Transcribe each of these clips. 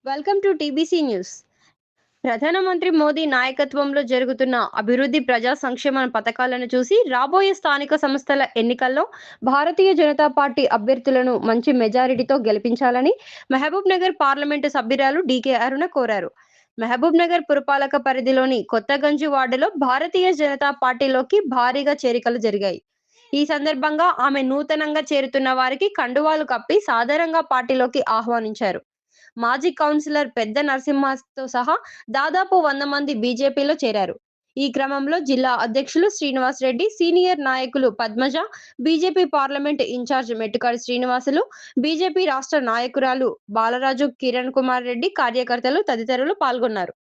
Welcome to TBC news. ప్రధానమంత్రి మోదీ నాయకత్వంలో జరుగుతున్న అభివృద్ధి ప్రజా సంక్షేమ పథకాలను చూసి రాబోయే స్థానిక సంస్థల ఎన్నికల్లో భారతీయ జనతా పార్టీ అభ్యర్థులను మంచి మెజారిటీతో గెలిపించాలని మహబూబ్ నగర్ పార్లమెంటు సభ్యురాలు డీకే అరుణ కోరారు. మహబూబ్ నగర్ పురపాలక పరిధిలోని కొత్తగంజి వార్డులో భారతీయ జనతా పార్టీలోకి భారీగా చేరికలు జరిగాయి. ఈ సందర్భంగా ఆమె నూతనంగా చేరుతున్న వారికి కండువాలు కప్పి సాదరంగా పార్టీలోకి ఆహ్వానించారు. మాజీ కౌన్సిలర్ పెద్ద నరసింహతో సహా దాదాపు 100 మంది బీజేపీలో చేరారు. ఈ క్రమంలో జిల్లా అధ్యక్షులు శ్రీనివాస్ రెడ్డి, సీనియర్ నాయకులు Padmaja, BJP parliament incharge Mettukadi Srinivasulu, BJP రాష్ట్ర నాయకురాలు బాలరాజు, కిరణ్ కుమార్ రెడ్డి, కార్యకర్తలు తదితరులు పాల్గొన్నారు.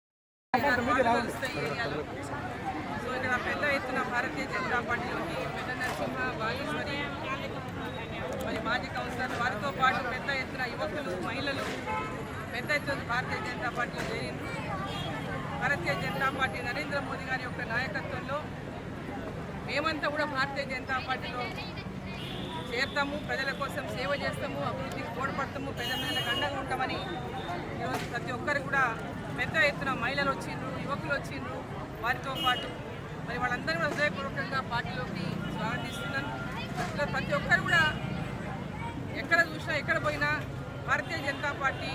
మాజీ కౌన్సిలర్ వారితో పాటు పెద్ద ఎత్తున యువకులు, మహిళలు పెద్ద ఎత్తున భారతీయ జనతా పార్టీలో చేరింది. భారతీయ జనతా పార్టీ నరేంద్ర మోదీ గారి యొక్క నాయకత్వంలో మేమంతా కూడా భారతీయ జనతా పార్టీలో చేరుతాము, ప్రజల కోసం సేవ చేస్తాము, అభివృద్ధికి తోడ్పడతాము, ప్రజలకు అండగా ఉంటామని ఈరోజు ప్రతి ఒక్కరు కూడా పెద్ద ఎత్తున మహిళలు వచ్చిండ్రు, యువకులు వచ్చిండ్రు. వారితో పాటు మరి వాళ్ళందరూ కూడా హృదయపూర్వకంగా పార్టీలోకి స్వాగతిస్తున్నాను. ప్రతి ఒక్కరు కూడా ఎక్కడ చూసినా ఎక్కడ పోయినా భారతీయ జనతా పార్టీ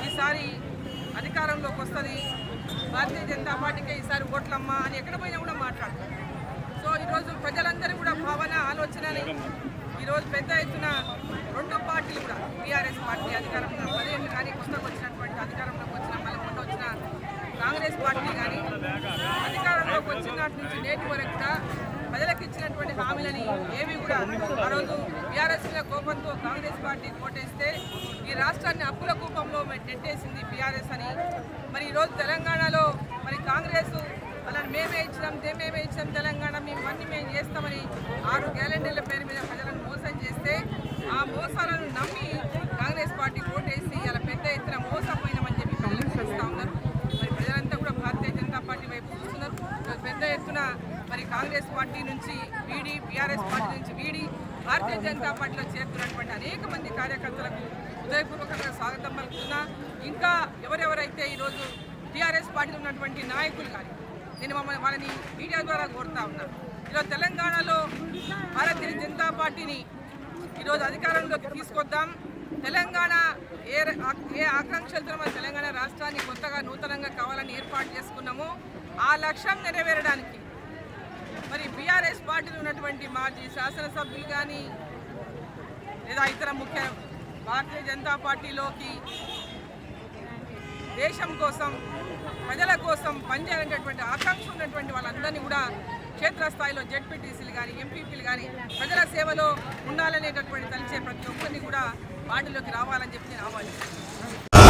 ఈసారి అధికారంలోకి వస్తుంది, భారతీయ జనతా పార్టీకే ఈసారి ఓట్లమ్మా అని ఎక్కడ పోయినా కూడా మాట్లాడతారు. సో ఈరోజు ప్రజలందరూ కూడా భావన ఆలోచనని ఈరోజు పెద్ద ఎత్తున రెండు పార్టీలు కూడా టీఆర్ఎస్ పార్టీ అధికారంలో 10 ఏళ్ళు కానీ కొత్తగా వచ్చినటువంటి అధికారంలోకి వచ్చిన మళ్ళీ మొన్న వచ్చిన కాంగ్రెస్ పార్టీ కానీ అధికారంలోకి వచ్చినట్టు నుంచి నేటి వరకు కూడా ప్రజలకు ఇచ్చినటువంటి హామీలని ఏవి కూడా ఆ రోజు టీఆర్ఎస్ కోపంతో కాంగ్రెస్ పార్టీ కోటేస్తే ఈ రాష్ట్రాన్ని అప్పుల కూపంలో నెట్టేసింది టీఆర్ఎస్ అని. మరి ఈరోజు తెలంగాణలో మరి కాంగ్రెస్ అలాంటి మేమే ఇచ్చినాం తెలంగాణ మేమన్నీ మేము చేస్తామని 6 గ్యారెంటీల పేరు మీద ప్రజలను మోసం చేస్తే ఆ మోసాలను నమ్మి కాంగ్రెస్ పార్టీ కోటేసి అలా పెద్ద ఎత్తున మోసపోయినామని చెప్పి ప్రజలకు చూస్తూ ఉన్నారు. మరి ప్రజలంతా కూడా భారతీయ జనతా పార్టీ వైపు చూస్తున్నారు. పెద్ద ఎత్తున మరి కాంగ్రెస్ పార్టీ నుంచి వీడి, టీఆర్ఎస్ పార్టీ నుంచి వీడి భారతీయ జనతా పార్టీలో చేరుతున్నటువంటి అనేక మంది కార్యకర్తలకు హృదయపూర్వకంగా స్వాగతం పలుకుతున్నా. ఇంకా ఎవరెవరైతే ఈరోజు టీఆర్ఎస్ పార్టీలో ఉన్నటువంటి నాయకులు కానీ నేను వాళ్ళని మీడియా ద్వారా కోరుతా ఉన్నాను. ఈరోజు తెలంగాణలో భారతీయ జనతా పార్టీని ఈరోజు అధికారంలోకి తీసుకొద్దాం. తెలంగాణ ఏ ఆకాంక్షలతో మన తెలంగాణ రాష్ట్రాన్ని కొత్తగా నూతనంగా కావాలని ఏర్పాటు చేసుకున్నామో ఆ లక్ష్యం నెరవేరడానికి మరి బీఆర్ఎస్ పార్టీలో ఉన్నటువంటి మాజీ శాసనసభ్యులు కానీ లేదా ఇతర ముఖ్య భారతీయ జనతా పార్టీలోకి దేశం కోసం, ప్రజల కోసం పనిచేయాలనేటువంటి ఆకాంక్ష ఉన్నటువంటి వాళ్ళందరినీ కూడా క్షేత్రస్థాయిలో జెడ్పీటీసీలు కానీ, ఎంపీపీలు కానీ ప్రజల సేవలో ఉండాలనేటటువంటి తలిచే ప్రతి ఒక్కరిని కూడా పార్టీలోకి రావాలని చెప్పి నేను ఆహ్వానిస్తున్నాను.